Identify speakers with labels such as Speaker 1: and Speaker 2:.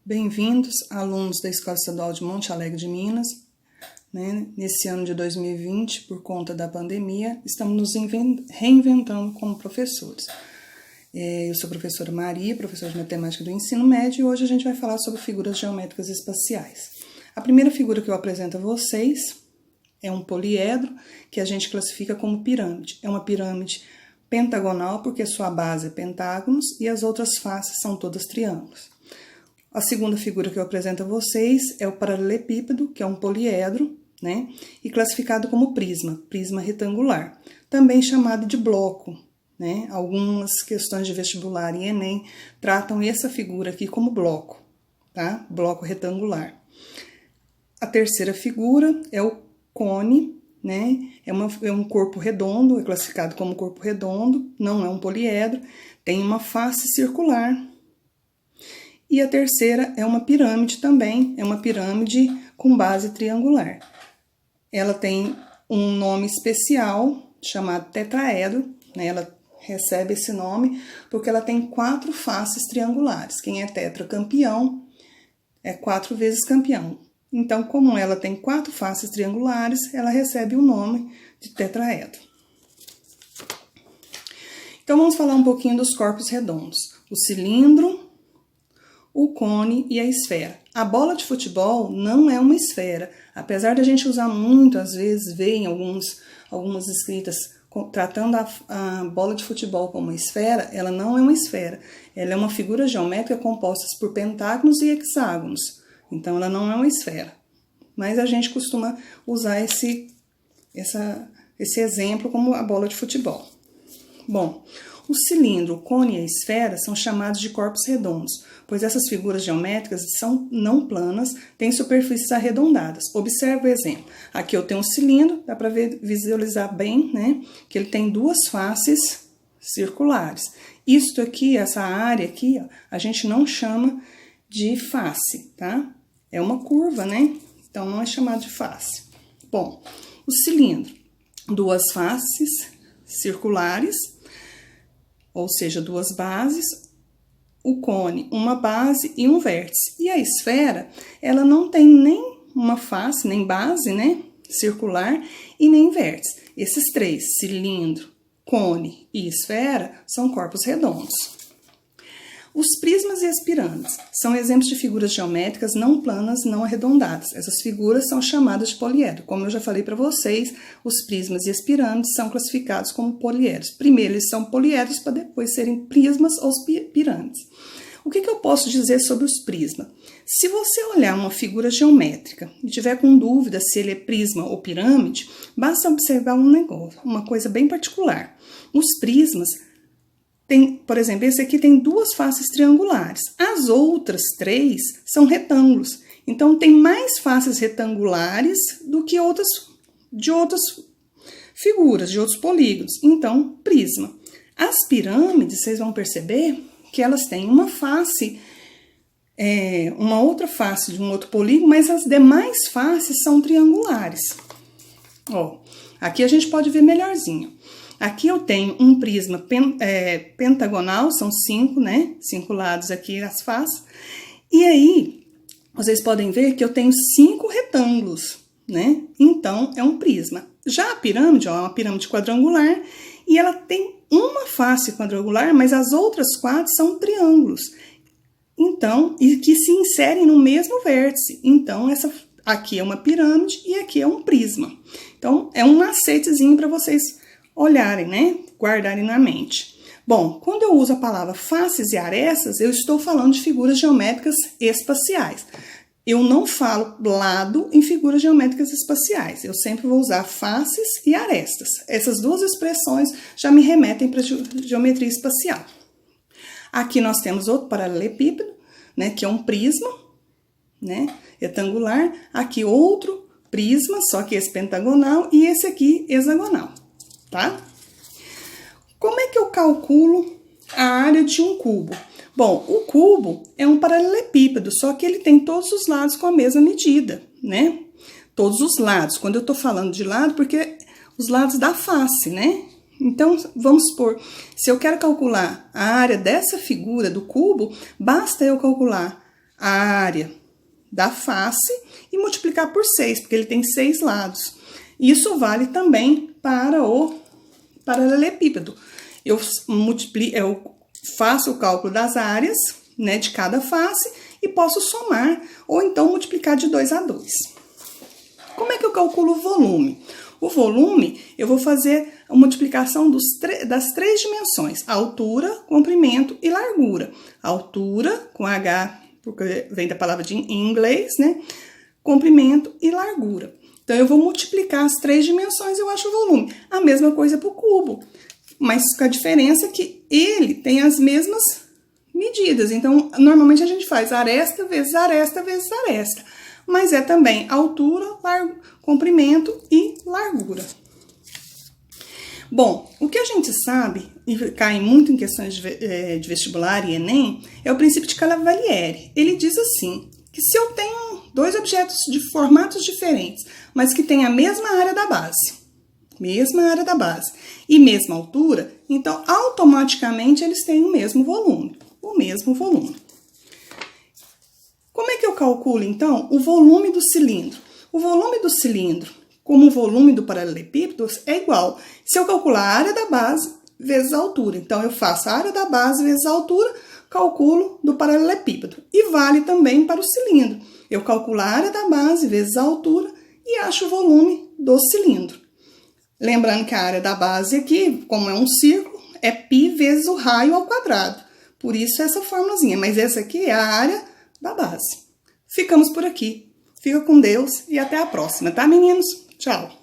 Speaker 1: Bem-vindos, alunos da Escola Estadual de Monte Alegre de Minas. Nesse ano de 2020, por conta da pandemia, estamos nos reinventando como professores. Eu sou a professora Maria, professora de Matemática do Ensino Médio, e hoje a gente vai falar sobre figuras geométricas espaciais. A primeira figura que eu apresento a vocês é um poliedro, que a gente classifica como pirâmide. É uma pirâmide pentagonal, porque sua base é pentágonos e as outras faces são todas triângulos. A segunda figura que eu apresento a vocês é o paralelepípedo, que é um poliedro, e classificado como prisma retangular, também chamado de bloco. Algumas questões de vestibular e Enem tratam essa figura aqui como bloco, tá? Bloco retangular. A terceira figura é o cone, é um corpo redondo, é classificado como corpo redondo, não é um poliedro, tem uma face circular. E a terceira é uma pirâmide também, é uma pirâmide com base triangular. Ela tem um nome especial chamado tetraedro, Ela recebe esse nome porque ela tem 4 faces triangulares. Quem é tetracampeão é 4 vezes campeão. Então, como ela tem 4 faces triangulares, ela recebe o nome de tetraedro. Então, vamos falar um pouquinho dos corpos redondos. O cilindro, o cone e a esfera. A bola de futebol não é uma esfera, apesar da gente usar muito, às vezes, ver em algumas escritas tratando a bola de futebol como uma esfera, ela não é uma esfera. Ela é uma figura geométrica composta por pentágonos e hexágonos. Então, ela não é uma esfera. Mas a gente costuma usar esse exemplo como a bola de futebol. Bom, o cilindro, o cone e a esfera são chamados de corpos redondos, pois essas figuras geométricas são não planas, têm superfícies arredondadas. Observe o exemplo. Aqui eu tenho um cilindro, dá para visualizar bem, que ele tem 2 faces circulares. Isto aqui, essa área aqui, a gente não chama de face, tá? É uma curva, Então, não é chamado de face. Bom, o cilindro, 2 faces circulares, ou seja, 2 bases, o cone, uma base e um vértice. E a esfera, ela não tem nem uma face, nem base, circular, e nem vértice. Esses 3, cilindro, cone e esfera, são corpos redondos. Os prismas e as pirâmides são exemplos de figuras geométricas não planas, não arredondadas. Essas figuras são chamadas de poliedro. Como eu já falei para vocês, os prismas e as pirâmides são classificados como poliedros. Primeiro, eles são poliedros para depois serem prismas ou pirâmides. O que eu posso dizer sobre os prismas? Se você olhar uma figura geométrica e tiver com dúvida se ele é prisma ou pirâmide, basta observar um negócio, uma coisa bem particular. Os prismas por exemplo, esse aqui tem 2 faces triangulares. As outras 3 são retângulos. Então, tem mais faces retangulares do que de outras figuras, de outros polígonos. Então, prisma. As pirâmides, vocês vão perceber que elas têm uma face, uma outra face de um outro polígono, mas as demais faces são triangulares. Ó, aqui a gente pode ver melhorzinho. Aqui eu tenho um prisma pentagonal, são 5, 5 lados aqui as faces. E aí, vocês podem ver que eu tenho 5 retângulos, Então, é um prisma. Já a pirâmide, é uma pirâmide quadrangular, e ela tem uma face quadrangular, mas as outras 4 são triângulos. Então, e que se inserem no mesmo vértice. Então, essa aqui é uma pirâmide e aqui é um prisma. Então, é um macetezinho para vocês olharem, guardarem na mente. Bom, quando eu uso a palavra faces e arestas, eu estou falando de figuras geométricas espaciais. Eu não falo lado em figuras geométricas espaciais. Eu sempre vou usar faces e arestas. Essas 2 expressões já me remetem para geometria espacial. Aqui nós temos outro paralelepípedo, que é um prisma, retangular. Aqui outro prisma, só que esse pentagonal, e esse aqui hexagonal. Tá? Como é que eu calculo a área de um cubo? Bom, o cubo é um paralelepípedo, só que ele tem todos os lados com a mesma medida, Todos os lados. Quando eu tô falando de lado, porque os lados da face, Então, vamos supor, se eu quero calcular a área dessa figura do cubo, basta eu calcular a área da face e multiplicar por 6, porque ele tem 6 lados. Isso vale também para o paralelepípedo. Eu faço o cálculo das áreas, né, de cada face e posso somar ou então multiplicar de 2 a 2. Como é que eu calculo o volume? O volume, eu vou fazer a multiplicação das 3 dimensões, altura, comprimento e largura. Altura, com H, porque vem da palavra em inglês, né? Comprimento e largura. Então, eu vou multiplicar as 3 dimensões e eu acho o volume. A mesma coisa para o cubo, mas com a diferença que ele tem as mesmas medidas. Então, normalmente a gente faz aresta vezes aresta vezes aresta. Mas é também altura, comprimento e largura. Bom, o que a gente sabe, e cai muito em questões de vestibular e Enem, é o princípio de Cavalieri. Ele diz assim, que se eu tenho 2 objetos de formatos diferentes, mas que têm a mesma área da base, e mesma altura, então automaticamente eles têm o mesmo volume. Como é que eu calculo, então, o volume do cilindro? O volume do cilindro, como o volume do paralelepípedo, é igual. Se eu calcular a área da base vezes a altura, então eu faço a área da base vezes a altura, calculo do paralelepípedo. E vale também para o cilindro. Eu calculo a área da base vezes a altura e acho o volume do cilindro. Lembrando que a área da base aqui, como é um círculo, é π vezes o raio ao quadrado. Por isso essa formulazinha, mas essa aqui é a área da base. Ficamos por aqui. Fica com Deus e até a próxima, tá, meninos? Tchau!